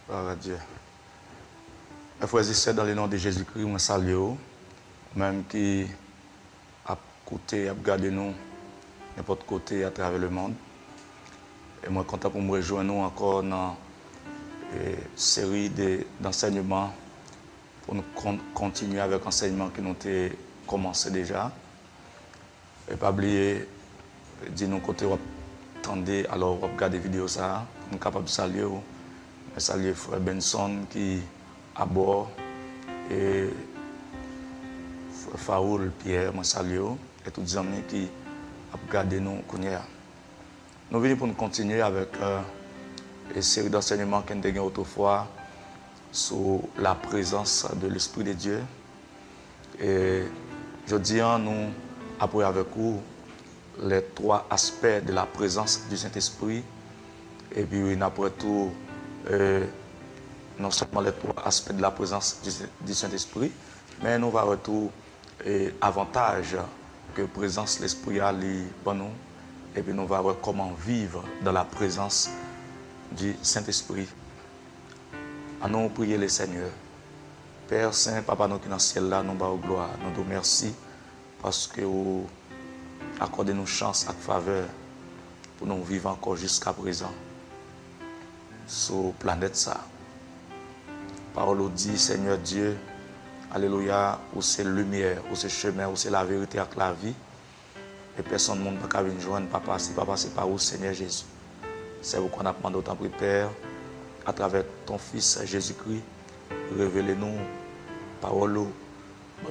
Gloire à Dieu. Mes frères et sœurs, dans le nom de Jésus-Christ, je salue, même qui a côté, a regardé nous, n'importe côté à travers le monde. Et moi, content pour me rejoindre nous encore dans une série d'enseignements pour nous continuer avec l'enseignement qui nous a commencé déjà. Et pas oublier, dire nous côté, attendez, alors regardez la vidéo ça, pour nous capables de saluer. Je salue frère Benson qui à bord et frère Faoul Pierre, je salue et tous les amis qui ont regardé nous. Nous venons pour nous continuer avec une série d'enseignements qu'on a eu autrefois sur la présence de l'Esprit de Dieu. Et je dis nous après avec vous les trois aspects de la présence du Saint-Esprit. Et puis après tout, non seulement les trois aspects de la présence du Saint-Esprit, mais nous allons retourner avantage que la présence de l'Esprit a pour nous. Et puis nous allons voir comment vivre dans la présence du Saint-Esprit. À nous prier le Seigneur. Père Saint, Papa nous qui est dans le ciel là, nous allons gloire. Nous te remercions parce que vous accordez nous chance et faveur pour nous vivre encore jusqu'à présent sur la planète ça. Parole dit, Seigneur Dieu, alléluia, où c'est la lumière, où c'est le chemin, où c'est la vérité avec la vie. Et personne ne peut venir joindre Papa, c'est pas où, Seigneur Jésus. C'est vous qu'on a demandé autant de Père, à travers ton Fils Jésus-Christ, révélez-nous, parole,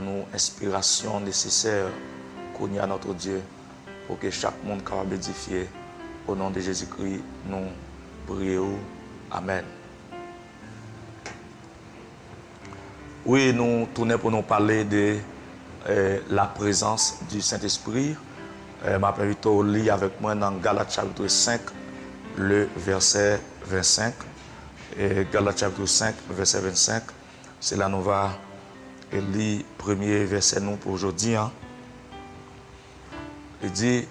nous inspiration nécessaire qu'on y a notre Dieu, pour que chaque monde soit capable d'édifier. Au nom de Jésus-Christ, nous prions. Amen. Oui, nous tournons pour nous parler de la présence du Saint-Esprit. Je m'invite à lire avec moi dans Galates chapitre 5, le verset 25. Et Galates chapitre 5, verset 25. C'est là que nous allons lire le premier verset nous pour aujourd'hui. Il dit,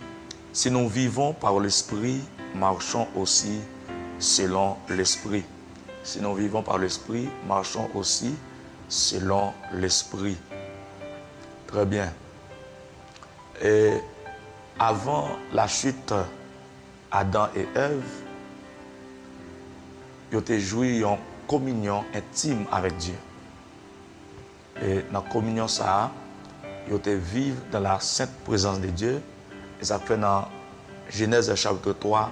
si nous vivons par l'Esprit, marchons aussi selon l'Esprit. Si nous vivons par l'Esprit, marchons aussi selon l'Esprit. Très bien. Et avant la chute, Adam et Ève, ils ont joué en communion intime avec Dieu. Et dans la communion, ça, ils ont vécu dans la sainte présence de Dieu. Et ça fait dans Genèse chapitre 3,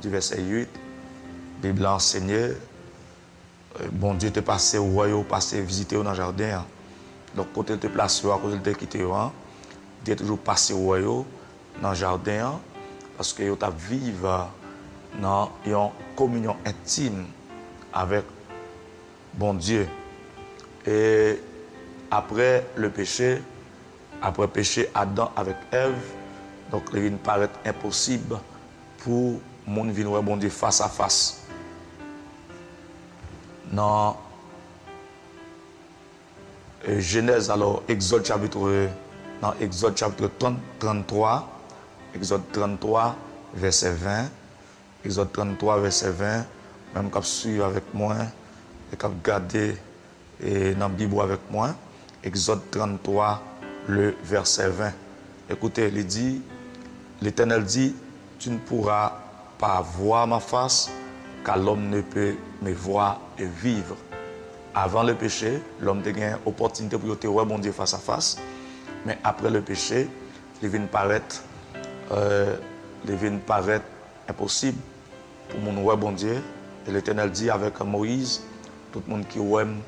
du verset 8, la Bible a enseigné, bon Dieu te passé au royaume, passé visiter dans le jardin. Donc, quand il te place, quand il te quitte, Dieu est toujours passé au royaume, dans le jardin, parce que tu vivre dans une communion intime avec bon Dieu. Et après le péché, Adam avec Ève, donc il vient paraître impossible pour mon venir bon Dieu face à face. Dans Genèse, alors Exode chapitre 33, Exode 33, verset 20. Exode 33, verset 20. Même quand suivre avec moi, et quand regarder dans la Bible avec moi, Exode 33, le verset 20. Écoutez, il dit, l'Éternel dit, tu ne pourras pas voir ma face, car l'homme ne peut me voir et vivre. Avant le péché, l'homme a eu l'opportunité pour te voir bon Dieu face à face. Mais après le péché, il vient paraître impossible pour mon voir bon Dieu. Et l'Éternel dit avec Moïse, tout le monde qui aime,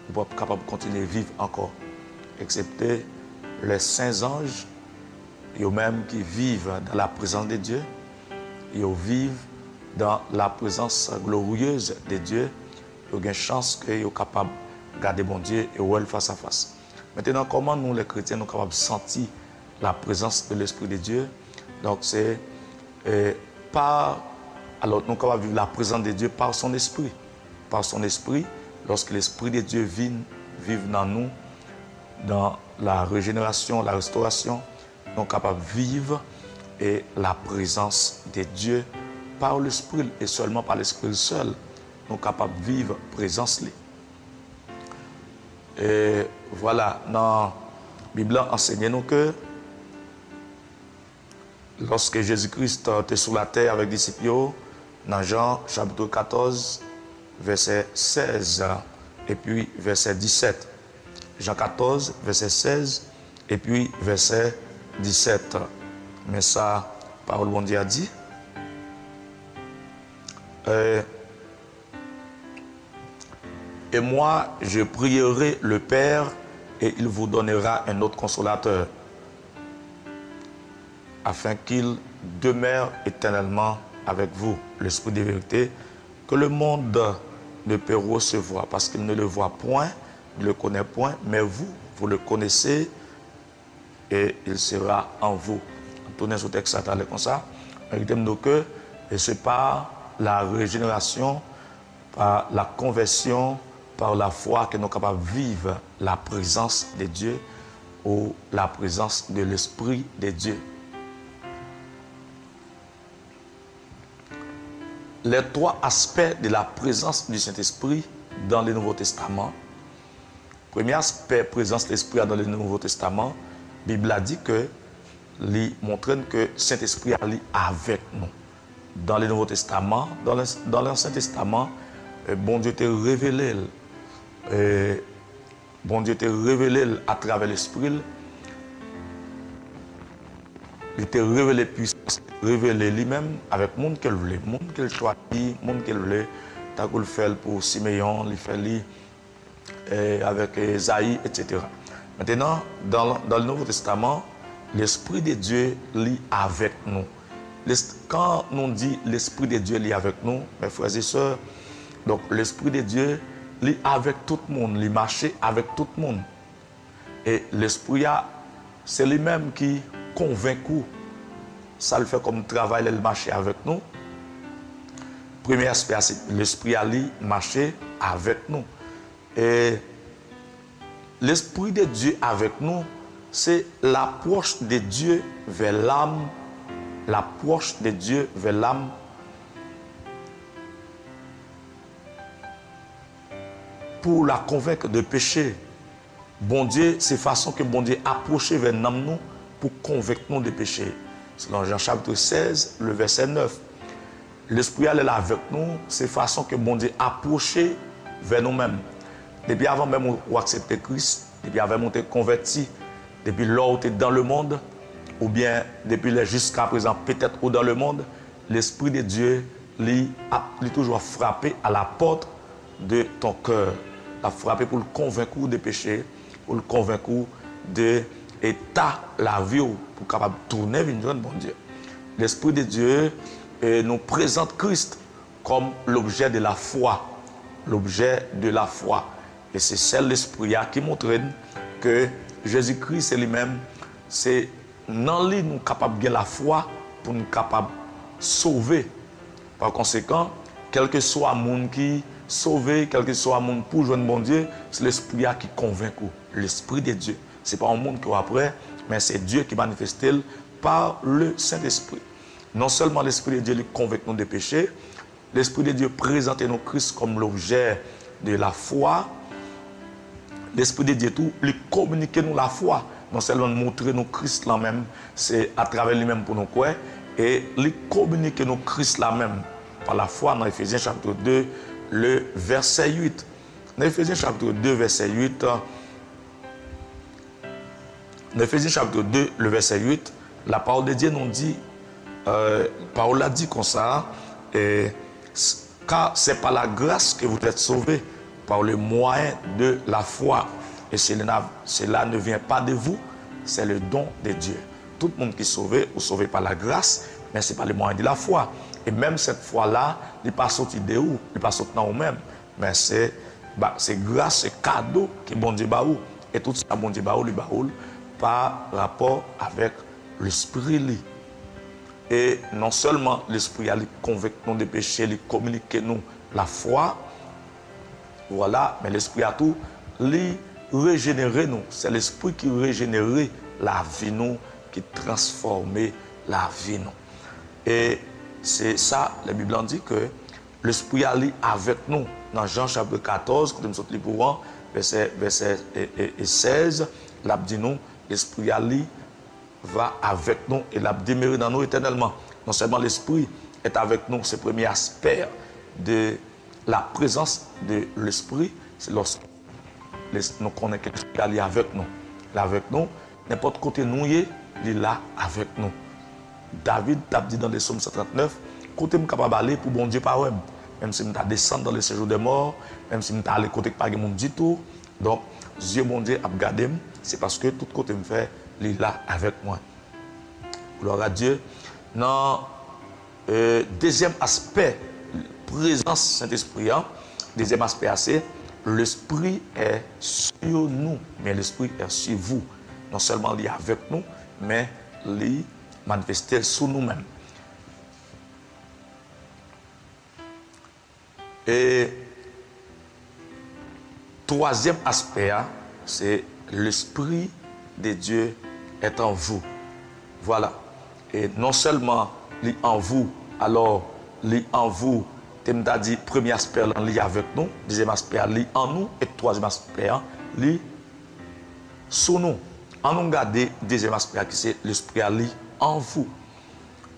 il va être capable de continuer à vivre encore. Excepté les saints anges, eux-mêmes qui vivent dans la présence de Dieu, ils vivent dans la présence glorieuse de Dieu. Ils ont une chance qu'ils soient capables de garder bon Dieu et voir face à face. Maintenant, comment nous, les chrétiens, nous sommes capables de sentir la présence de l'Esprit de Dieu? Donc, c'est alors, nous sommes capables de vivre la présence de Dieu par son Esprit. Par son Esprit, lorsque l'Esprit de Dieu vit dans nous, dans la régénération, la restauration, nous sommes capables de vivre et la présence de Dieu par l'Esprit et seulement par l'Esprit seul. Nous nous capables de vivre présence. Et voilà, dans la Bible, enseigne-nous que lorsque Jésus-Christ était sur la terre avec les disciples, dans Jean chapitre 14, verset 16 et puis verset 17. Jean 14, verset 16 et puis verset 17. Mais ça, parole bon Dieu a dit. Et moi, je prierai le Père et il vous donnera un autre consolateur, afin qu'il demeure éternellement avec vous, l'Esprit de vérité, que le monde ne peut recevoir, parce qu'il ne le voit point, ne le connaît point, mais vous, vous le connaissez et il sera en vous. Tournez sur le texte, ça comme ça. Regardez-nous que c'est par la régénération, par la conversion, par la foi que nous sommes capables de vivre la présence de Dieu ou la présence de l'Esprit de Dieu. Les trois aspects de la présence du Saint-Esprit dans le Nouveau Testament. Premier aspect, présence de l'Esprit dans le Nouveau Testament, la Bible a dit que, il montre que le Saint-Esprit est avec nous. Dans le Nouveau Testament, dans l'Ancien Testament, bon Dieu t'a révélé, à travers l'Esprit. Il t'a révélé puissance, révélé lui-même avec le monde qu'elle voulait, le monde qu'elle choisit, le monde qu'elle voulait. T'as qu'elle fait pour Siméon, il fait avec Esaïe, etc. Maintenant, dans le Nouveau Testament, l'Esprit de Dieu lit avec nous. Quand on dit l'Esprit de Dieu lit avec nous, mes frères et sœurs, donc l'Esprit de Dieu lit avec tout le monde, il marche avec tout le monde. Et l'Esprit, c'est lui-même qui convaincu. Ça le fait comme travail, il marche avec nous. Premier aspect, c'est l'Esprit a marché avec nous. Et l'Esprit de Dieu avec nous, c'est l'approche de Dieu vers l'âme. L'approche de Dieu vers l'âme. Pour la convaincre de péché. Bon Dieu, c'est façon que bon Dieu approche vers nous pour convaincre nous de péché. Selon Jean chapitre 16, le verset 9. L'Esprit est là avec nous, c'est façon que bon Dieu approche vers nous-mêmes. Depuis avant même ou accepter Christ, depuis avant même être converti, depuis lors tu es dans le monde, ou bien depuis jusqu'à présent peut-être ou dans le monde, l'Esprit de Dieu lui toujours frappé à la porte de ton cœur. Il a frappé pour le convaincre de péché, pour le convaincre de état la vie, pour capable de tourner vers bon Dieu. L'Esprit de Dieu nous présente Christ comme l'objet de la foi. L'objet de la foi. Et c'est celle l'Esprit qui montre que Jésus-Christ lui-même, c'est dans lui nous capables de la foi pour nous capables de sauver. Par conséquent, quel que soit le monde qui sauve, quel que soit le monde pour joindre bon Dieu, c'est l'Esprit qui convainc. L'Esprit de Dieu. Ce n'est pas un monde qui est après, mais c'est Dieu qui manifeste par le Saint-Esprit. Non seulement l'Esprit de Dieu lui convainc nous des péchés, l'Esprit de Dieu présente nous Christ comme l'objet de la foi. L'Esprit de Dieu tout lui communique nous la foi. Non seulement montrer nous Christ là même, c'est à travers lui-même pour nous croire, et lui communique nous Christ là même par la foi dans Éphésiens chapitre 2, le verset 8. Dans Éphésiens chapitre 2, verset 8, dans Éphésiens chapitre 2, le verset 8, la parole de Dieu nous dit, Paul a dit comme ça, car c'est par la grâce que vous êtes sauvés, par le moyen de la foi. Et cela ne vient pas de vous, c'est le don de Dieu. Tout le monde qui est sauvé, ou sauvé par la grâce, mais ce n'est pas le moyen de la foi. Et même cette foi-là, il n'est pas sorti de où, il n'est pas sorti dans nous-mêmes, mais c'est grâce, c'est cadeau que bon Dieu baoule. Et tout ça, bon Dieu baoule, par rapport avec l'Esprit. Et non seulement l'Esprit a convaincu nous des péchés, il communique nous la foi, voilà, mais l'Esprit a tout, il régénérer nous. C'est l'Esprit qui régénère la vie nous, qui transforme la vie nous. Et c'est ça, la Bible dit que l'Esprit est avec nous. Dans Jean chapitre 14, quand nous sommes pour verset 16, l'a dit nous, l'Esprit va avec nous et l'a demeuré dans nous éternellement. Non seulement l'Esprit est avec nous, c'est le premier aspect de la présence de l'Esprit, c'est lorsque nous connaissons que l'Esprit est avec nous. Il est avec nous, n'importe côté nous, il est là avec nous. David t'a dit dans les psaumes 139, côté je capable d'aller pour bon Dieu par eux. Même si je descendre dans le séjour des morts, même si je aller côté pas mon dit tout. Donc, Dieu mon Dieu a gardé, c'est parce que tout côté me fait, il est là avec moi. Gloire à Dieu. Dans deuxième aspect, présence Saint-Esprit, deuxième aspect, c'est l'Esprit est sur nous, mais l'Esprit est sur vous. Non seulement il est avec nous, mais il est manifesté sur nous-mêmes. Et troisième aspect, c'est l'Esprit de Dieu est en vous. Voilà. Et non seulement il est en vous, alors il est en vous, tu m'as dit, premier aspect, il est avec nous, deuxième aspect, il est en nous, et troisième aspect, il est sur nous. En nous garder, deuxième aspect, qui c'est l'Esprit en vous.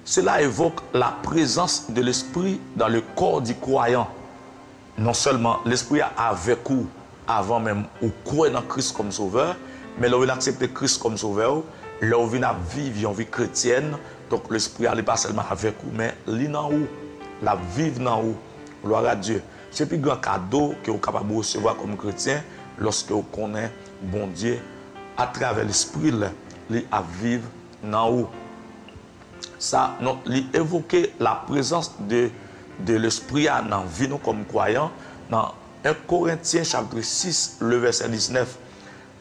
Cela évoque la présence de l'Esprit dans le corps du croyant. Non seulement l'Esprit est avec vous avant même ou croire dans Christ comme sauveur, mais là où il accepte Christ comme sauveur, là où il vit une vie chrétienne, donc l'Esprit n'est pas seulement avec vous, mais il est dans vous, la vive dans vous. Gloire à Dieu. C'est le plus grand cadeau que vous êtes capable de recevoir comme chrétien lorsque vous connaissez bon Dieu à travers l'Esprit, il à vivre dans vous. Ça, il évoquer la présence de l'Esprit dans la vie nous comme croyants. Dans 1 Corinthiens chapitre 6, le verset 19,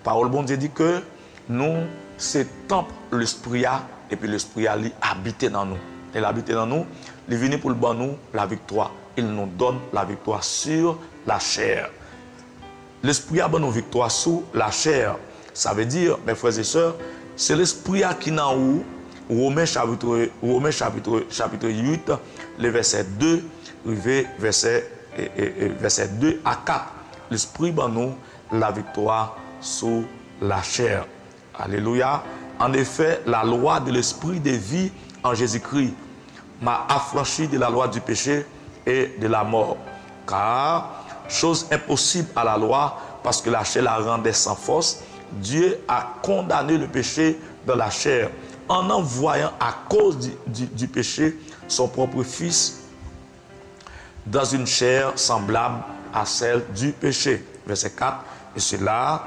parole bon Dieu dit que nous, c'est temple l'Esprit et puis l'Esprit habite dans nous. Il habite dans nous, il vient pour le bon nous la victoire. Il nous donne la victoire sur la chair. L'Esprit a donné une victoire sur la chair. Ça veut dire, mes frères et sœurs, c'est l'Esprit qui est dans nous. Romains chapitre 8, le verset 2, verset 2 à 4. L'Esprit dans nous la victoire sur la chair. Alléluia. En effet, la loi de l'Esprit de vie en Jésus-Christ m'a affranchi de la loi du péché et de la mort. Car, chose impossible à la loi, parce que la chair la rendait sans force, Dieu a condamné le péché dans la chair, en envoyant à cause du péché son propre Fils dans une chair semblable à celle du péché. Verset 4. Et cela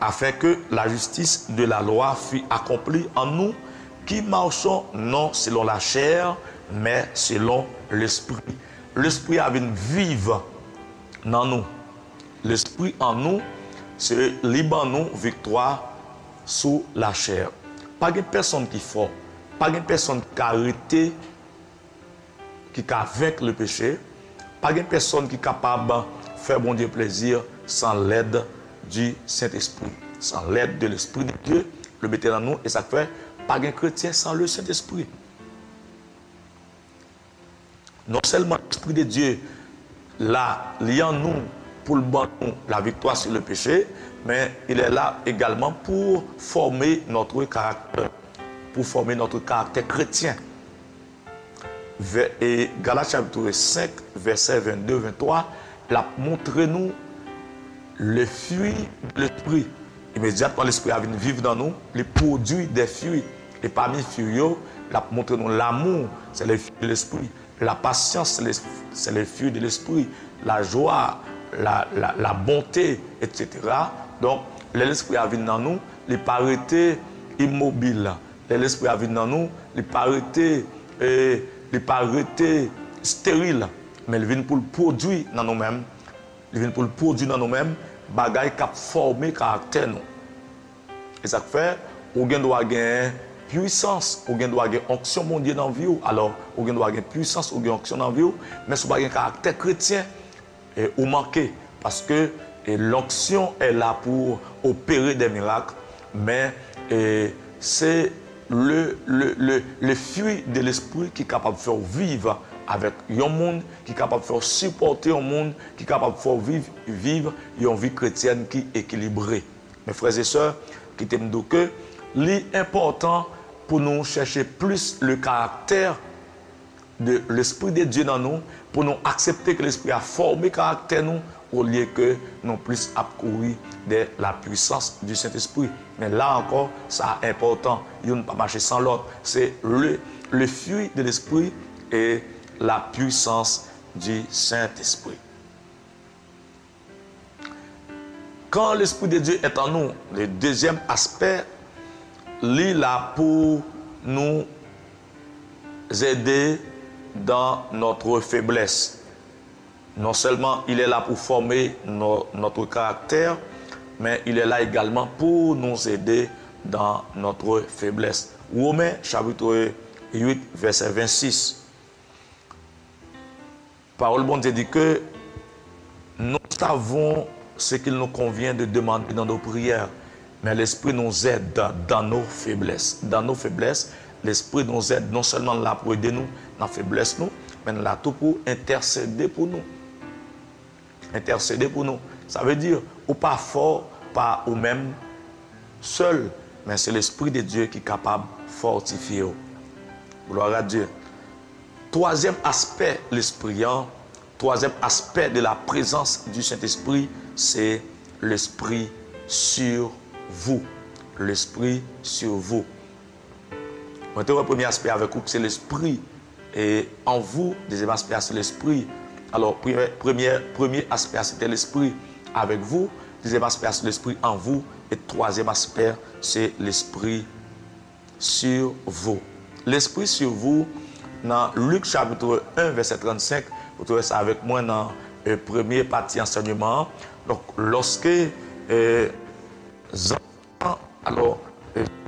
a fait que la justice de la loi fut accomplie en nous qui marchons non selon la chair, mais selon l'Esprit. L'Esprit a une vive dans nous. L'Esprit en nous, c'est libre en nous victoire sous la chair. Pas de personne qui est fort, pas de personne qui a arrêté, qui a vaincu le péché, pas de personne qui est capable de faire bon Dieu plaisir sans l'aide du Saint-Esprit, sans l'aide de l'Esprit de Dieu, le mettre dans nous, et ça fait pas de chrétien sans le Saint-Esprit. Non seulement l'Esprit de Dieu, là, liant nous pour le bon nous, la victoire sur le péché, mais il est là également pour former notre caractère, chrétien. Et Galates chapitre 5, verset 22-23, l'a montré nous le fruit de l'Esprit. Immédiatement, l'Esprit a venu vivre dans nous, les produits des fruits. Et parmi les fruits, l'a montré nous l'amour, c'est le fruit de l'Esprit. La patience, c'est le fruit de l'Esprit. La joie, la bonté, etc. Donc, l'Esprit a vu dans nous, il n'est pas arrêté immobile. L'Esprit a vu dans nous, il n'est pas arrêté stérile. Mais il vient pour le produire dans nous-mêmes. Il vient pour le produire dans nous-mêmes, bagaille qui a formé le caractère. Et ça fait, on doit gagner puissance, on doit gagner onction mon Dieu dans la vie. Alors, on doit gagner puissance, on doit gagner onction dans la vie. Mais si on a un caractère chrétien, ou manqué. Parce que l'onction est là pour opérer des miracles, mais c'est le fruit de l'Esprit qui est capable de faire vivre avec un monde qui est capable de faire supporter un monde, qui est capable de faire vivre une vie chrétienne qui est équilibrée. Mes frères et sœurs, qui t'aiment donc que l'important pour nous chercher plus le caractère de l'Esprit de Dieu dans nous, pour nous accepter que l'Esprit a formé le caractère nous, au lieu que nous plus accourir de la puissance du Saint-Esprit. Mais là encore, ça est important. Il ne peut pas marcher sans l'autre. C'est le fruit de l'Esprit et la puissance du Saint-Esprit. Quand l'Esprit de Dieu est en nous, le deuxième aspect, il est là pour nous aider dans notre faiblesse. Non seulement il est là pour former notre caractère, mais il est là également pour nous aider dans notre faiblesse. Romains chapitre 8, verset 26. Parole bon Dieu dit que nous savons ce qu'il nous convient de demander dans nos prières, mais l'Esprit nous aide dans nos faiblesses. Dans nos faiblesses, l'Esprit nous aide non seulement là pour aider nous dans la faiblesse, mais là tout pour intercéder pour nous. Intercéder pour nous. Ça veut dire, ou pas fort, pas ou même seul, mais c'est l'Esprit de Dieu qui est capable de fortifier. Gloire à Dieu. Troisième aspect, l'Esprit, troisième aspect de la présence du Saint-Esprit, c'est l'Esprit sur vous. L'Esprit sur vous. Maintenant, le premier aspect avec vous, c'est l'Esprit et en vous. Deuxième aspect, c'est l'Esprit. Alors, premier aspect, c'était l'Esprit avec vous. Deuxième aspect, c'est l'Esprit en vous. Et troisième aspect, c'est l'Esprit sur vous. L'Esprit sur vous, dans Luc chapitre 1, verset 35, vous trouvez ça avec moi dans le premier partie enseignement. Donc, lorsque alors,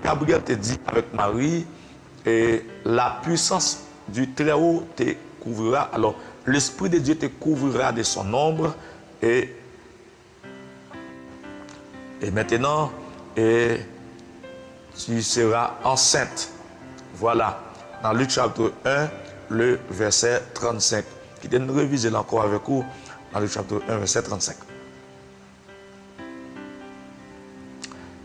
Gabriel te dit avec Marie, et la puissance du Très-Haut te couvrira. Alors, l'Esprit de Dieu te couvrira de son ombre. Et maintenant, tu seras enceinte. Voilà. Dans Luc chapitre 1, le verset 35. Qui donne une révision encore avec vous. Dans Luc chapitre 1, verset 35.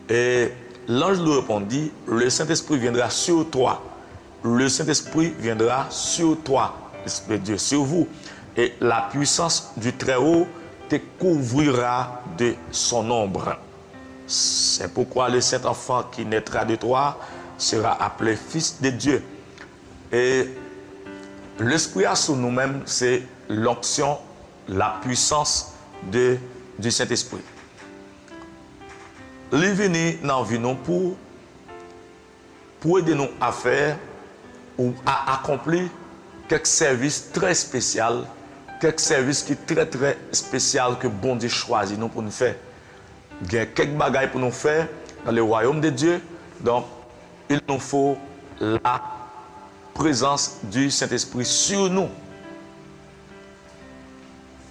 Et l'ange lui répondit, le Saint-Esprit viendra sur toi. Le Saint-Esprit viendra sur toi, l'Esprit de Dieu, sur vous. Et la puissance du Très-Haut te couvrira de son ombre. C'est pourquoi le Saint-Enfant qui naîtra de toi sera appelé Fils de Dieu. Et l'Esprit sur nous-mêmes, c'est l'onction, la puissance du Saint-Esprit. Il est venu dans la vie pour aider nous à faire ou à accomplir quelques services très spéciaux, quelques services qui sont très très spéciaux que bon Dieu choisit nous pour nous faire. Il y a quelques bagages pour nous faire dans le royaume de Dieu. Donc, il nous faut la présence du Saint-Esprit sur nous.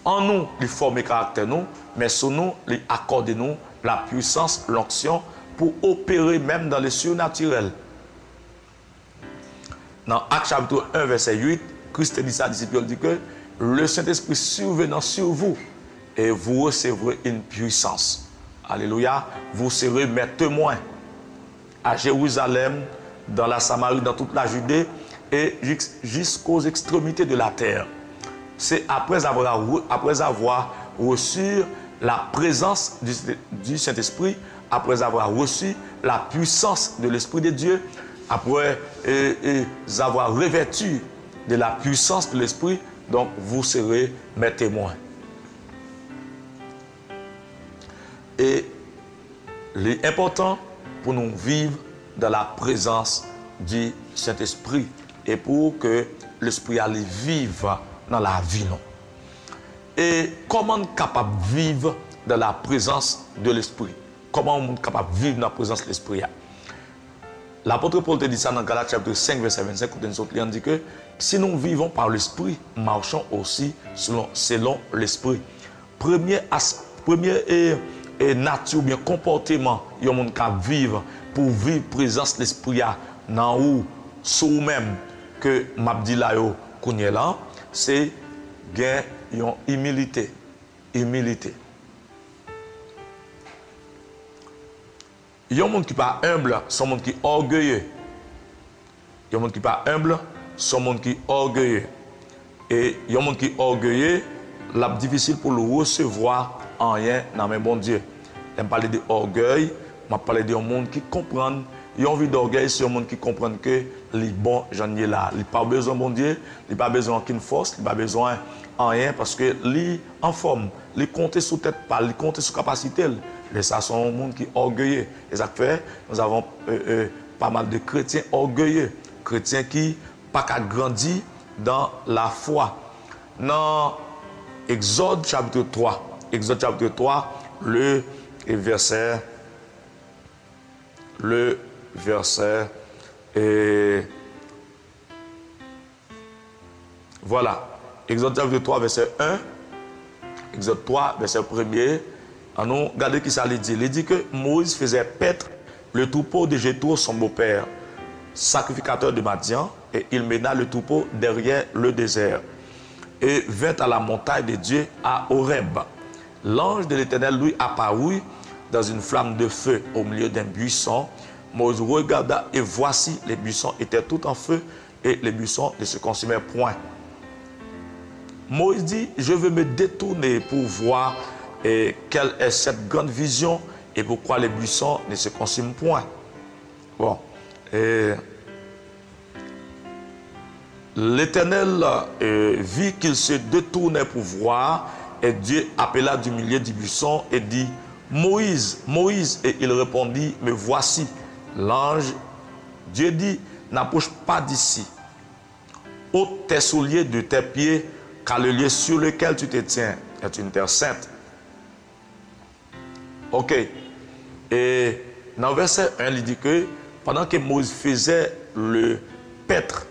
En nous, il forme le caractère nous, mais sur nous, il accorde nous la puissance, l'onction pour opérer même dans le surnaturel. Dans Actes chapitre 1, verset 8, Christ dit à ses disciples, il dit que le Saint-Esprit survenant sur vous et vous recevrez une puissance. Alléluia. Vous serez mes témoins à Jérusalem, dans la Samarie, dans toute la Judée et jusqu'aux extrémités de la terre. C'est après avoir reçu la présence du Saint-Esprit, après avoir reçu la puissance de l'Esprit de Dieu, après avoir revêtu de la puissance de l'Esprit, donc vous serez mes témoins. Et l'important pour nous vivre dans la présence du Saint-Esprit et pour que l'Esprit aille vivre dans la vie. Non? Et comment on est capable de vivre dans la présence de l'Esprit? Comment on est capable de vivre dans la présence de l'Esprit? L'apôtre Paul te dit ça dans Galates chapitre 5, verset 25, il dit que si nous vivons par l'Esprit, marchons aussi selon l'Esprit. Premier nature, bien comportement, il y a un monde qui vivre pour vivre la présence de l'Esprit dans ou sur même que Mabdi là, c'est gain une humilité. Humilité. Il y a un monde qui pas humble, c'est un monde qui est orgueilleux. Il y a un monde qui pas humble, c'est un monde qui est orgueilleux. Et il y a un monde qui est orgueilleux, c'est difficile pour le recevoir en rien dans mes bon Dieu. Je parle d'orgueil, je parle d'un monde qui comprend. Il y a envie d'orgueil, c'est un monde qui comprend que les bons, j'en ai là. Il n'a pas besoin de bon Dieu, il n'a pas besoin d'aucune force, il n'a pas besoin de rien parce que lui en forme, il compte sur tête pas, il compte sur capacité. Et ça, c'est un monde qui est orgueilleux. Et ça fait, nous avons pas mal de chrétiens orgueilleux, chrétiens qui pas qu'à grandir dans la foi. Dans Exode chapitre 3, Exode chapitre 3, le verset, voilà, Exode chapitre 3, verset 1, Exode 3, verset 1er, nous regardez qui ça dit. Il dit que Moïse faisait paître le troupeau de Jéthro, son beau-père, sacrificateur de Madian, et il mena le troupeau derrière le désert et vint à la montagne de Dieu à Horeb. L'ange de l'Éternel lui apparut dans une flamme de feu au milieu d'un buisson. Moïse regarda et voici, les buissons étaient tout en feu et les buissons ne se consumaient point. Moïse dit, je veux me détourner pour voir quelle est cette grande vision et pourquoi les buissons ne se consument point. Bon, l'Éternel vit qu'il se détournait pour voir et Dieu appela du milieu du buisson et dit, Moïse, Moïse, et il répondit, me voici. L'ange, Dieu dit, n'approche pas d'ici. Ôte tes souliers de tes pieds, car le lieu sur lequel tu te tiens est une terre sainte. Ok. Et dans le verset 1, il dit que pendant que Moïse faisait le paître,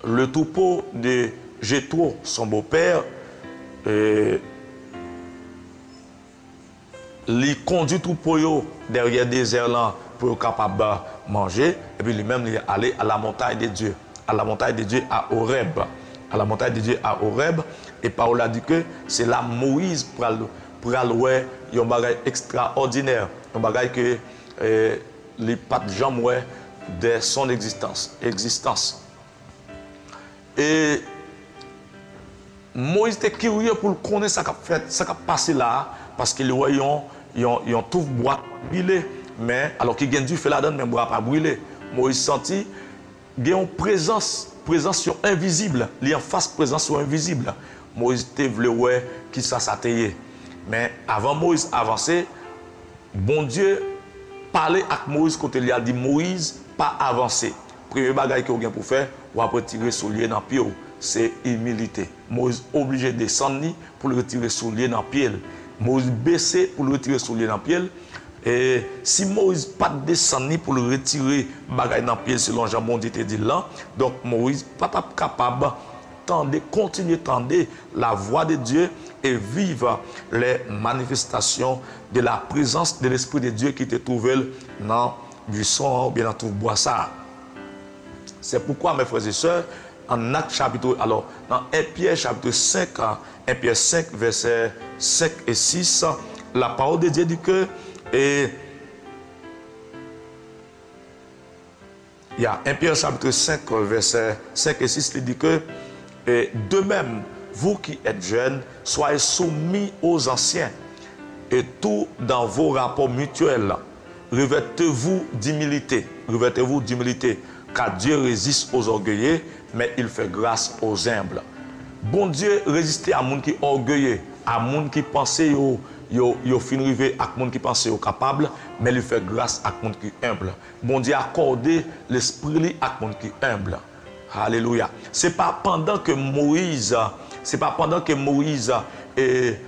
le troupeau de Jéthro, son beau-père, il conduit tout troupeau derrière le désert là pour être capable de manger. Et puis lui-même, il est allé à la montagne de Dieu. À la montagne de Dieu à Horeb. À la montagne de Dieu à Horeb. Et Paul a dit que c'est là Moïse pour aller un bagage extraordinaire. Un bagage que les pas de jamais de son existence. Et Moïse était curieux pour connaître ce qui a passé là. Parce qu'il voyait un tout bois brûlé. Mais alors qu'il y a du feu là-dedans, mais le bois pas brûlé. Moïse sentit qu'il y a une présence invisible. Il y a une face présence invisible. Moïse était voulu voir qui ça s'atteignait. Mais avant Moïse avancer, bon Dieu parlait avec Moïse quand il a dit Moïse, pas avancer. Premier bagage qu'il a pour faire, ou après tirer soulier dans le pied, c'est humilité. Moïse obligé de descendre pour le retirer soulier dans le pied. Moïse baissé pour le retirer soulier dans le pied. Et si Moïse pas descendu pour le retirer bagage dans le pied selon Jean-Bon Dieu te dit là, donc Moïse pas capable de continuer tendre la voix de Dieu et vivre les manifestations de la présence de l'Esprit de Dieu qui te trouve dans le buisson ou bien dans tout bois ça. C'est pourquoi mes frères et sœurs, en Actes chapitre, alors dans 1 Pierre chapitre 5, 1 Pierre 5 versets 5 et 6, la parole de Dieu dit que et il y a 1 Pierre chapitre 5 versets 5 et 6 qui dit que de même, vous qui êtes jeunes, soyez soumis aux anciens et tout dans vos rapports mutuels. Revêtez-vous d'humilité, car Dieu résiste aux orgueilleux, mais il fait grâce aux humbles. Bon Dieu résiste à monde qui est orgueilleux, à monde qui pense yo fin rivé à monde qui pense capable, mais il fait grâce à monde qui est humble. Bon Dieu accorde l'esprit à monde qui est humble. Alléluia. C'est pas pendant que Moïse est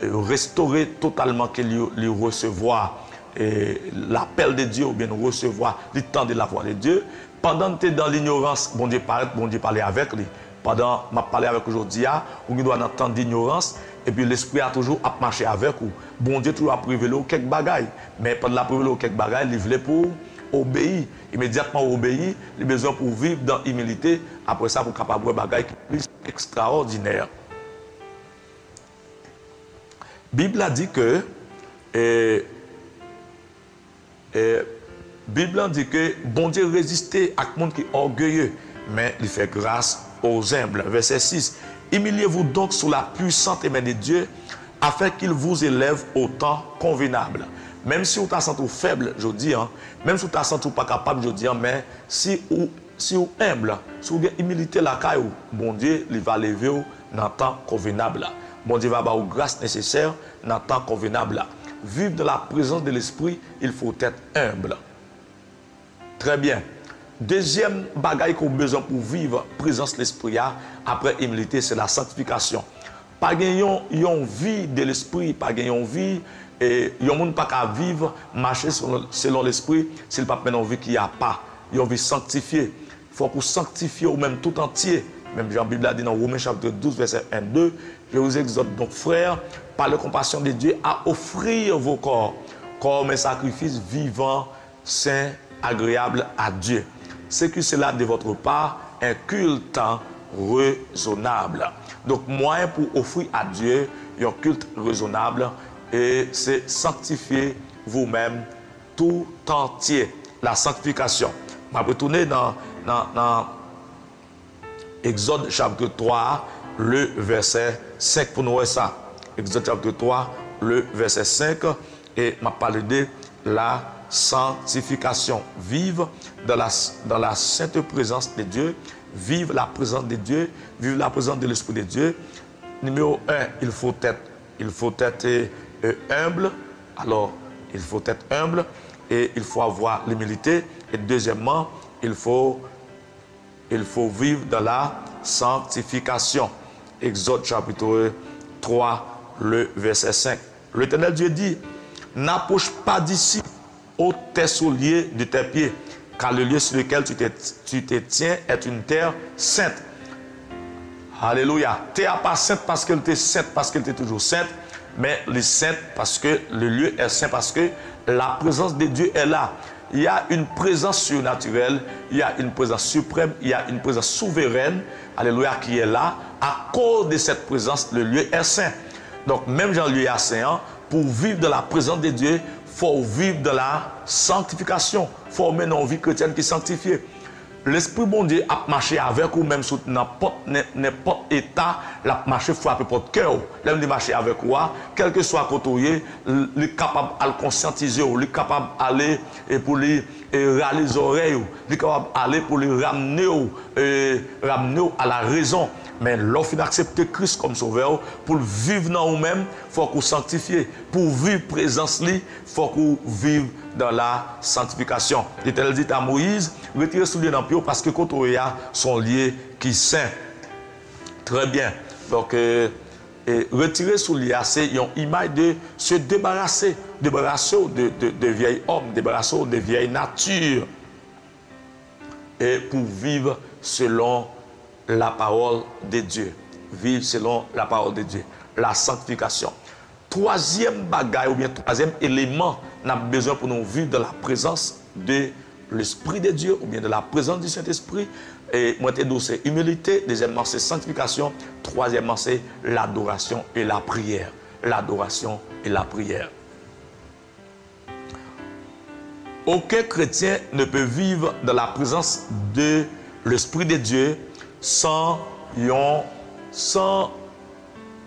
restauré totalement qu'il lui recevoir l'appel de Dieu ou bien recevoir le temps de la voix de Dieu. Pendant que tu es dans l'ignorance, bon Dieu parle avec lui. Pendant que je parle avec aujourd'hui, on doit entendre d'ignorance et puis l'esprit a toujours marché avec vous. Bon Dieu toujours a privé quelques bagailles. Mais pendant la privé quelques bagailles, il voulait pour obéir. Immédiatement obéir, il a besoin pour vivre dans l'humilité. Après ça, pour capable de bagailles qui plus extraordinaire. Bible a dit que Bible dit que bon Dieu résistait à monde qui est orgueilleux, mais il fait grâce aux humbles. Verset 6. Humiliez-vous donc sous la puissante main de Dieu, afin qu'il vous élève au temps convenable. Même si vous êtes faible, je dis, même si vous êtes pas capable, je dis, mais si vous humble, si vous avez humilité la caille, bon Dieu, il va lever dans le temps convenable. Bon Dieu va avoir la grâce nécessaire dans le temps convenable. Vivre dans la présence de l'Esprit, il faut être humble. Très bien. Deuxième bagaille qu'on a besoin pour vivre la présence de l'Esprit, après humilité, c'est la sanctification. Pas gagner une vie de l'Esprit, pas gagner une vie, et il y a un monde pas qu'à vivre, marcher selon l'Esprit, s'il pas une vie qu'il n'y a pas. Il y a une vie sanctifiée. Il faut qu'on sanctifie au même tout entier. Même Jean Bible a dit dans Romains chapitre 12, verset 1-2, je vous exhorte donc, frères, par la compassion de Dieu, à offrir vos corps comme un sacrifice vivant, saint, agréable à Dieu. C'est que cela de votre part un culte raisonnable. Donc, moyen pour offrir à Dieu un culte raisonnable, et c'est sanctifier vous-même tout entier. La sanctification. Je vais retourner dans Exode chapitre 3, le verset 5 pour nous voir ça. Exode chapitre 3, le verset 5, et je vais parler de la sanctification. Vivre dans la sainte présence de Dieu, vivre la présence de Dieu, vivre la présence de l'Esprit de Dieu. Numéro 1, il faut être humble. Alors, il faut être humble et il faut avoir l'humilité. Et deuxièmement, il faut vivre dans la sanctification. Exode chapitre 3, le verset 5. L'Éternel Dieu dit, n'approche pas d'ici, ôte tes souliers de tes pieds, car le lieu sur lequel tu te tiens est une terre sainte. Alléluia. Terre pas sainte parce qu'elle était sainte, parce qu'elle était toujours sainte, mais elle est sainte parce que le lieu est saint, parce que la présence de Dieu est là. Il y a une présence surnaturelle, il y a une présence suprême, il y a une présence souveraine, alléluia, qui est là. À cause de cette présence, le lieu est saint. Donc, même dans le lieu est saint, pour vivre dans la présence de Dieu, il faut vivre dans la sanctification. Il faut mener une vie chrétienne qui est sanctifiée. L'Esprit bon Dieu a marché avec vous, même sur n'importe état, la marché frappe votre cœur. L'aime de marcher avec vous, quel que soit côté, il est capable de le conscientiser, il est capable d'aller pour lui râler les oreilles, il est capable d'aller pour lui ramener à la raison. Mais lorsqu'il accepte Christ comme sauveur, pour vivre dans vous-même, il faut que vous sanctifiez. Pour vivre présence, il faut que vous viviez dans la sanctification. L'Éternel dit à Moïse, retirez souliers dans le pied parce que quand on y a son lieu qui est saint. Très bien. Donc, retirer souliers, c'est une image de se débarrasser de vieils hommes, débarrasser de vieilles natures. Et pour vivre selon la parole de Dieu. Vivre selon la parole de Dieu. La sanctification. Troisième bagaille ou bien troisième élément, on a besoin pour nous vivre dans la présence de l'Esprit de Dieu ou bien de la présence du Saint-Esprit. Et moi, c'est humilité. Deuxièmement, c'est sanctification. Troisièmement, c'est l'adoration et la prière. L'adoration et la prière. Aucun chrétien ne peut vivre dans la présence de l'Esprit de Dieu sans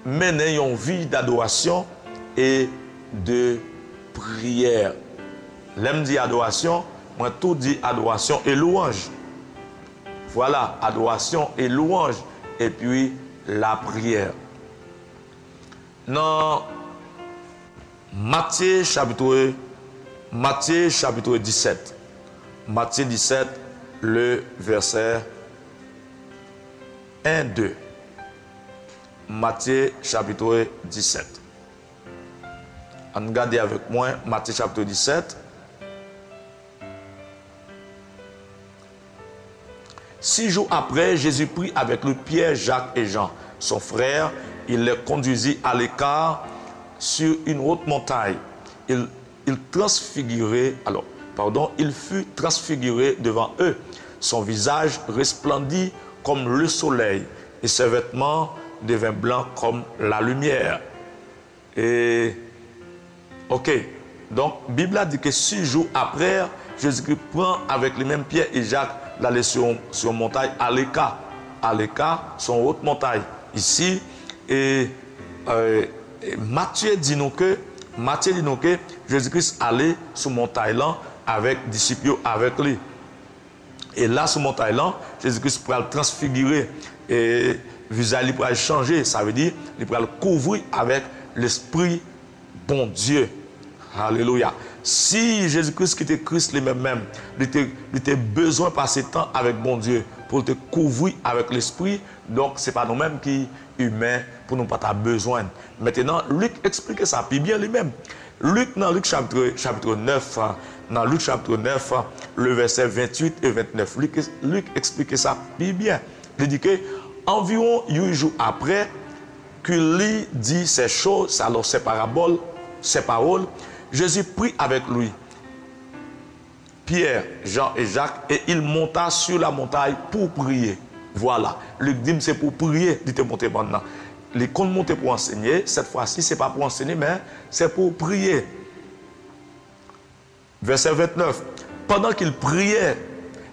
mener une vie d'adoration et de prière. L'aime dit adoration, moi tout dit adoration et louange. Voilà, adoration et louange, et puis la prière. Dans Matthieu chapitre 17. Matthieu 17, le verset 1-2. Matthieu chapitre 17. Regardez avec moi Matthieu chapitre 17. Six jours après, Jésus prit avec lui Pierre, Jacques et Jean, son frère. Il les conduisit à l'écart sur une haute montagne. Il fut transfiguré devant eux. Son visage resplendit comme le soleil et ses vêtements devinrent blancs comme la lumière. Et, ok, donc, la Bible a dit que 6 jours après, Jésus-Christ prend avec les mêmes Pierre et Jacques d'aller sur une montagne à l'écart, son haute montagne. Ici, et Matthieu dit nous que Jésus-Christ allait sur montagne là avec les disciples avec lui. Et là, sur montagne là, Jésus-Christ pourra le transfigurer et visage pourra changer. Ça veut dire il pourra le couvrir avec l'Esprit bon Dieu. Alléluia. Si Jésus-Christ qui était Christ lui-même, il était besoin de passer temps avec bon Dieu pour te couvrir avec l'Esprit, donc ce n'est pas nous-mêmes qui humains pour nous pas besoin. Maintenant, Luc explique ça puis bien lui-même. Luc, dans Luc chapitre 9, dans Luc chapitre 9, le verset 28 et 29, Luc explique ça puis bien. Il dit que environ 8 jours après qu'il dit ces choses, alors ces paraboles, ces paroles, Jésus prit avec lui Pierre, Jean et Jacques et il monta sur la montagne pour prier. Voilà. Luc dit c'est pour prier, il était monté maintenant. Les comptes montés pour enseigner, cette fois-ci, ce n'est pas pour enseigner, mais c'est pour prier. Verset 29. Pendant qu'il priait,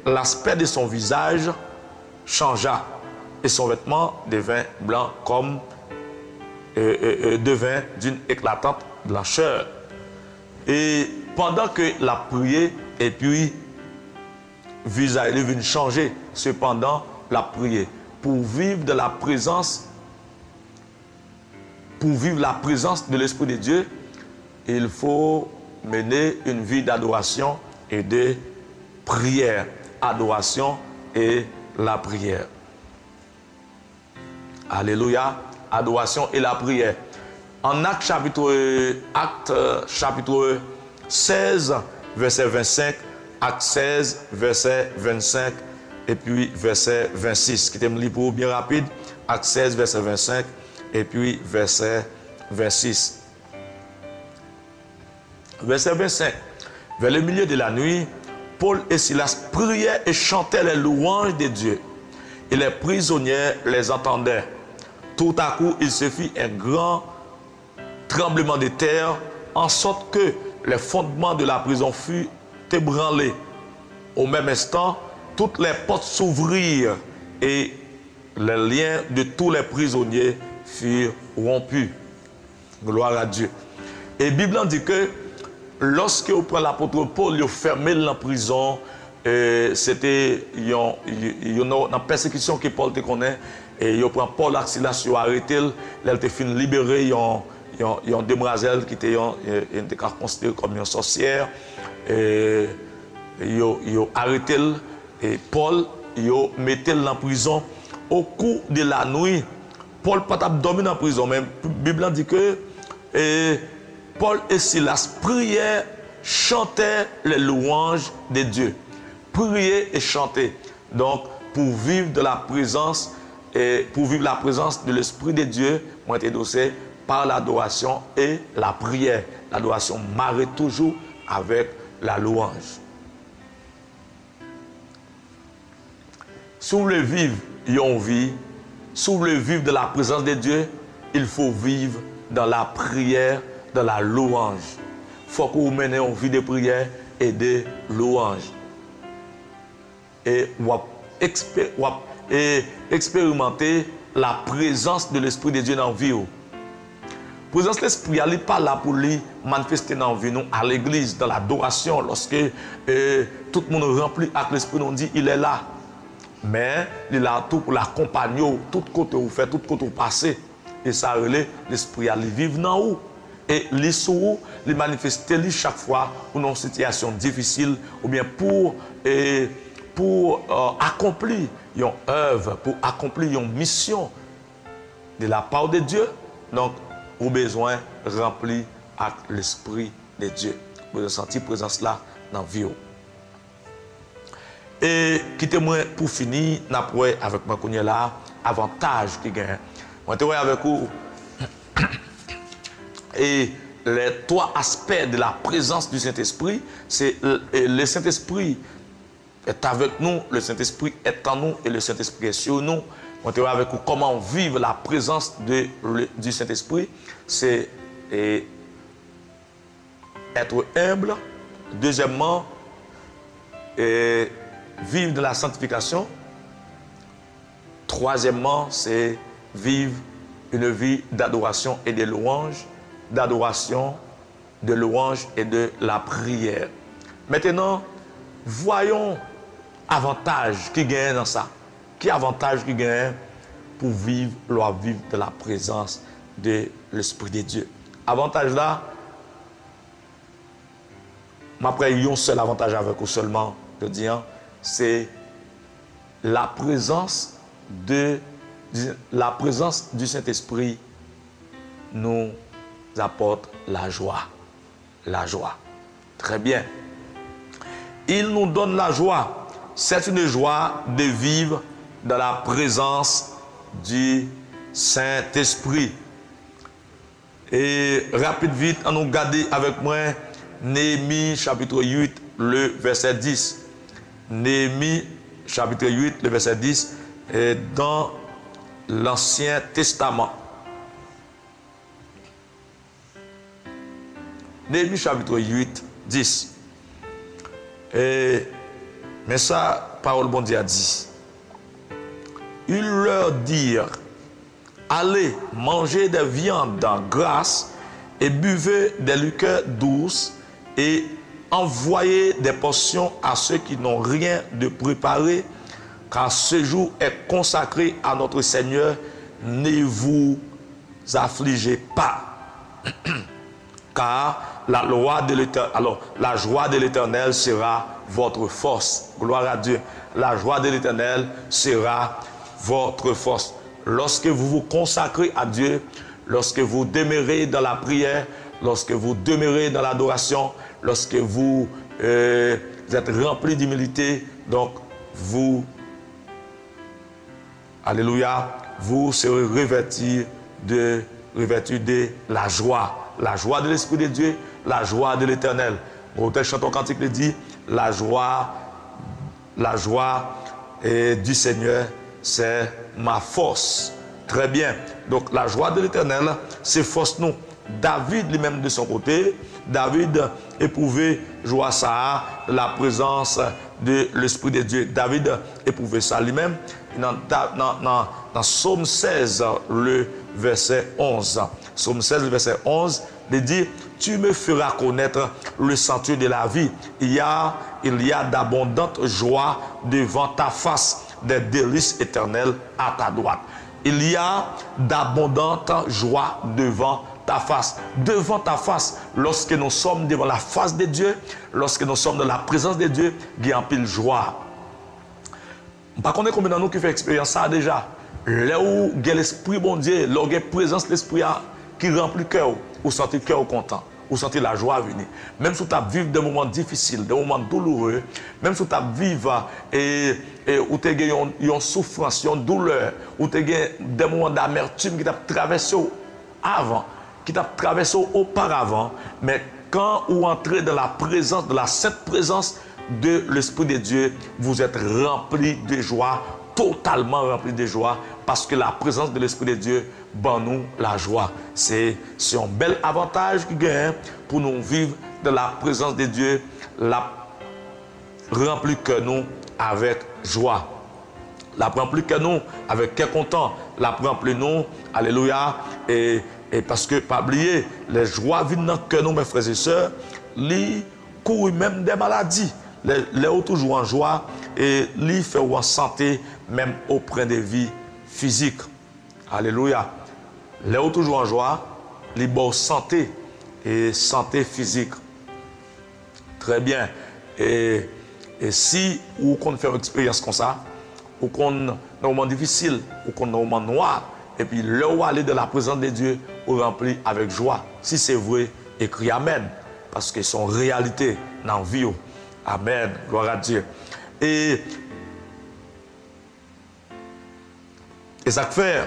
l'aspect de son visage changea et son vêtement devint blanc comme devint d'une éclatante blancheur. Et pendant que la prière, et puis, visage devient changer, cependant, la prière. Pour vivre de la présence, de l'Esprit de Dieu, il faut mener une vie d'adoration et de prière. Adoration et la prière. Alléluia. Adoration et la prière. En Acte chapitre 16, verset 25, Acte 16, verset 25, et puis verset 26. Qui t'aime lire pour bien rapide. Acte 16, verset 25, et puis verset 26. Verset 25. Vers le milieu de la nuit, Paul et Silas priaient et chantaient les louanges de Dieu. Et les prisonniers les entendaient. Tout à coup, il se fit un grand tremblement de terre, en sorte que les fondements de la prison furent ébranlés. Au même instant, toutes les portes s'ouvrirent et les liens de tous les prisonniers furent rompus. Gloire à Dieu. Et la Bible dit que lorsque vous prenez l'apôtre Paul, il a fermé la prison. C'était une persécution que Paul te connaît. Et il prend Paul et Silas, il a arrêté. Il a fini libéré. Il y a une demoiselle qui était considérée comme une sorcière. Et il a arrêté. Et Paul, il a mis en prison. Au cours de la nuit, Paul n'a pas dormi dans la prison. Mais la Bible dit que Paul et Silas priaient, chantaient les louanges de Dieu. Prier et chanter. Donc, pour vivre de la présence et pour vivre la présence de l'Esprit de Dieu, ont été dossés par l'adoration et la prière. L'adoration marre toujours avec la louange. Si vous voulez vivre une vie, si vous voulez vivre de la présence de Dieu, il faut vivre dans la prière, dans la louange. Il faut que vous menez une vie de prière et de louange. Et expérimenter la présence de l'Esprit de Dieu dans la vie. La présence de l'Esprit, elle n'est pas là pour lui manifester dans la vie, nous, à l'église, dans l'adoration, lorsque tout le monde rempli avec l'Esprit, on dit il est là. Mais il est là tout pour l'accompagner, tout côté où vous faites, tout côté où vous passez. Et ça relève l'Esprit à vivre dans vous. Et les sous, les manifester chaque fois pour une situation difficile ou bien pour accomplir une œuvre, pour accomplir une mission de la part de Dieu. Donc, vous avez besoin de remplir avec l'Esprit de Dieu. Vous avez senti la présence là dans la vie. Et quittez-moi pour finir, avec moi là, avantage qui gagne. Moi, je avec vous. Et les trois aspects de la présence du Saint-Esprit, c'est le Saint-Esprit est avec nous, le Saint-Esprit est en nous et le Saint-Esprit est sur nous. montrer avec vous comment vivre la présence du Saint-Esprit. C'est être humble. Deuxièmement, vivre de la sanctification. Troisièmement, c'est vivre une vie d'adoration et de louange, d'adoration, de louange et de la prière. Maintenant, voyons avantage qui gagne dans ça. Quel avantage qui gagne pour vivre de la présence de l'Esprit de Dieu. Avantage là, après, il y a un seul avantage avec vous seulement, je dis, c'est la présence du Saint-Esprit nous apporte la joie. La joie. Très bien. Il nous donne la joie. C'est une joie de vivre dans la présence du Saint-Esprit. Et rapide vite, on nous garde avec moi Néhémie chapitre 8, le verset 10. Néhémie chapitre 8, le verset 10, est dans l'Ancien Testament. Néhémie chapitre 8, 10. Mais ça, parole bon Dieu a dit. Ils leur dirent, allez manger des viandes grasses et buvez des liqueurs douces et envoyez des portions à ceux qui n'ont rien de préparé, car ce jour est consacré à notre Seigneur. Ne vous affligez pas. Car la joie de l'Éternel sera votre force. Gloire à Dieu. La joie de l'Éternel sera votre force. Lorsque vous vous consacrez à Dieu, lorsque vous demeurez dans la prière, lorsque vous demeurez dans l'adoration, lorsque vous êtes rempli d'humilité, donc vous, alléluia, vous serez revêtus de la joie de l'Esprit de Dieu, la joie de l'Éternel. Tel chanton cantique le dit, la joie du Seigneur, c'est ma force. Très bien. Donc la joie de l'Éternel, c'est force nous. David lui-même de son côté, David éprouvait joie ça, la présence de l'Esprit de Dieu. David éprouvait ça lui-même. Dans Psaume 16, le verset 11. Psaume 16, le verset 11, il dit, tu me feras connaître le sentier de la vie. Il y a d'abondantes joies devant ta face, des délices éternelles à ta droite. Il y a d'abondantes joies devant ta face. Devant ta face, lorsque nous sommes devant la face de Dieu, lorsque nous sommes dans la présence de Dieu, il y a un pile joie. Par contre, combien de nous qui fait expérience ça déjà? Là où il y a l'Esprit bon Dieu, là où il y a la présence de l'Esprit qui remplit le cœur, ou sentez le cœur content, ou sentez la joie venir. Même si tu as vécu des moments difficiles, des moments douloureux, même si tu as vécu où tu as une souffrance, une douleur, où tu as des moments d'amertume qui t'ont traversé avant, qui t'ont traversé auparavant, mais quand vous entrez dans la présence, de la sainte présence de l'Esprit de Dieu, vous êtes rempli de joie, totalement rempli de joie, parce que la présence de l'Esprit de Dieu ban nous la joie. C'est un bel avantage qui gagne pour nous vivre de la présence de Dieu, la rempli que nous avec joie. La rempli que nous avec cœur content, la rempli nous, alléluia, et parce que, pas oublier, les joies viennent dans que nous, mes frères et sœurs, ils courent même des maladies. Les ont toujours en joie et ils font en santé, même auprès des vies physiques. Alléluia. Les ont toujours en joie, ils ont santé et santé physique. Très bien. Et si vous faites une expérience comme ça, ou qu'on a un moment difficile, ou qu'on a un moment noir, et puis là où aller de la présence de Dieu, vous rempli avec joie. Si c'est vrai, écris Amen. Parce que c'est une réalité dans la vie. Amen. Gloire à Dieu. Et ça fait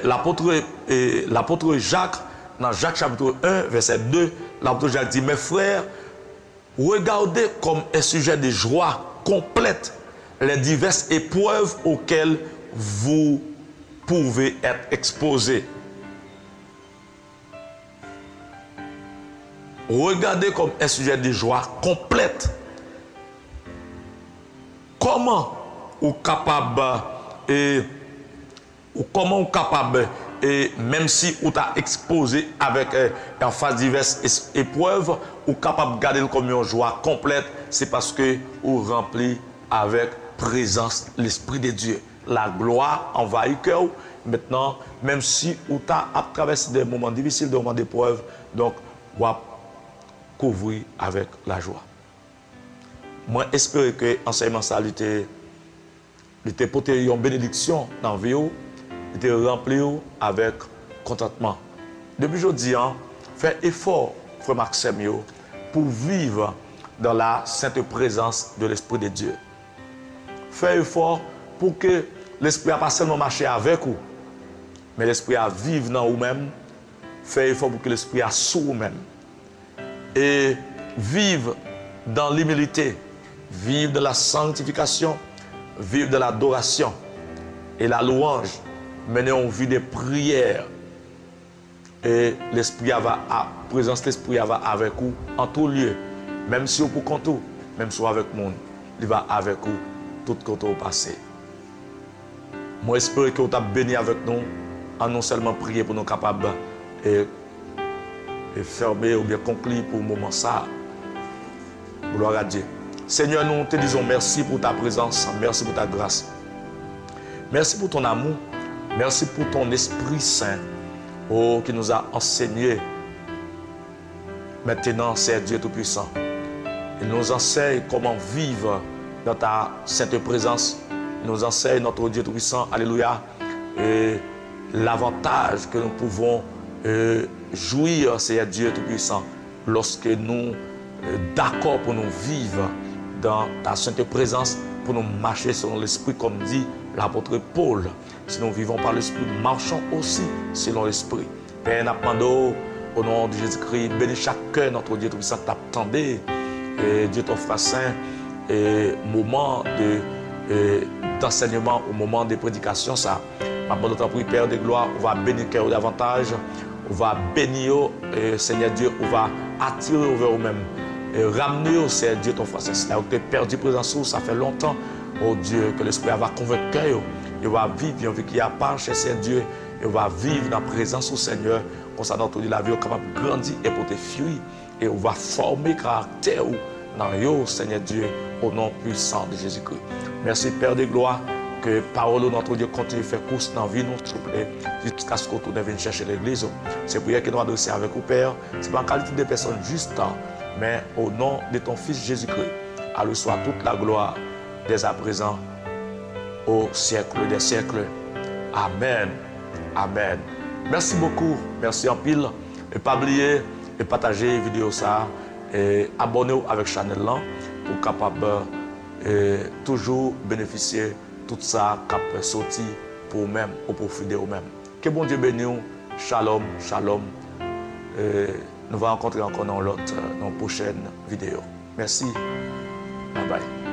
l'apôtre Jacques, dans Jacques chapitre 1, verset 2, l'apôtre Jacques dit, mes frères, regardez comme un sujet de joie complète les diverses épreuves auxquelles vous pouvez être exposés. Regardez comme un sujet de joie complète. Comment vous capable et même si vous êtes exposé avec en face diverses épreuves, vous êtes capable de garder comme une joie complète, c'est parce que vous rempli avec présence l'Esprit de Dieu. La gloire envahit le cœur. Maintenant, même si vous avez traversé des moments difficiles, des moments d'épreuve, donc vous couvrir avec la joie. Moi, j'espère que l'enseignement ça était porté une bénédiction dans la vie, était rempli avec contentement. Depuis aujourd'hui, faites effort, frère Maxime, pour vivre dans la sainte présence de l'Esprit de Dieu. Faites effort pour que l'Esprit n'a pas seulement marché avec vous, mais l'Esprit a vivre dans vous-même. Faites effort pour que l'Esprit a sous vous-même. Et vivre dans l'humilité, vivre dans la sanctification, vivre dans l'adoration et la louange, mener une vie de prière. Et l'Esprit va, la présence de l'Esprit va avec vous en tout lieu. Même si vous pour compte, même si vous avec le monde, il va avec vous tout quand vous passez. Moi, j'espère que vous avez béni avec nous, en non seulement prier pour nous capables et fermer ou bien conclure pour le moment ça. Gloire à Dieu. Seigneur, nous te disons merci pour ta présence, merci pour ta grâce. Merci pour ton amour, merci pour ton Esprit Saint qui nous a enseigné. Maintenant, c'est Dieu Tout-Puissant. Il nous enseigne comment vivre dans ta sainte présence. Il nous enseigne notre Dieu Tout-Puissant, alléluia, et l'avantage que nous pouvons jouir, c'est Dieu Tout-Puissant, lorsque nous d'accord pour nous vivre dans ta sainte présence, pour nous marcher selon l'Esprit, comme dit l'apôtre Paul. Si nous vivons par l'Esprit, marchons aussi selon l'Esprit. Père, nous demandons au nom de Jésus-Christ, bénis chaque cœur, notre Dieu Tout-Puissant, t'attendez, et Dieu ton frère saint, et moment d'enseignement, au moment de prédication, ça, avant notre prière, Père de gloire, on va bénir cœur davantage, on va bénir, Seigneur Dieu, on va attirer vers vous-même, et ramener au Seigneur Dieu ton frère saint. Si tu as perdu présence, ça fait longtemps, oh Dieu, que l'Esprit va convaincre cœur, il va vivre une vie qui a pas chez Seigneur Dieu, il va vivre dans la présence au Seigneur, comme ça, dans toute la vie, on est capable de grandir et pour te fuir, et on va former caractère dans yo, Seigneur Dieu, au nom puissant de Jésus-Christ. Merci, Père de gloire, que parole de notre Dieu continue de faire course dans la vie, nous, s'il vous plaît, jusqu'à ce qu'on vienne chercher l'église. C'est pour que nous adresser avec vous, Père. Ce n'est pas en qualité de personne juste, mais au nom de ton Fils Jésus-Christ. À lui soit toute la gloire, dès à présent, au siècle des siècles. Amen. Amen. Merci beaucoup. Merci en pile. Et pas oublier de partager la vidéo ça. Et abonnez-vous avec la chaîne là pour capable toujours bénéficier de tout ça qui peut sortir pour vous-même ou pour profiter de vous-même. Que bon Dieu bénisse. Shalom, shalom. Nous allons rencontrer encore dans l'autre, dans la prochaine vidéo. Merci. Bye bye.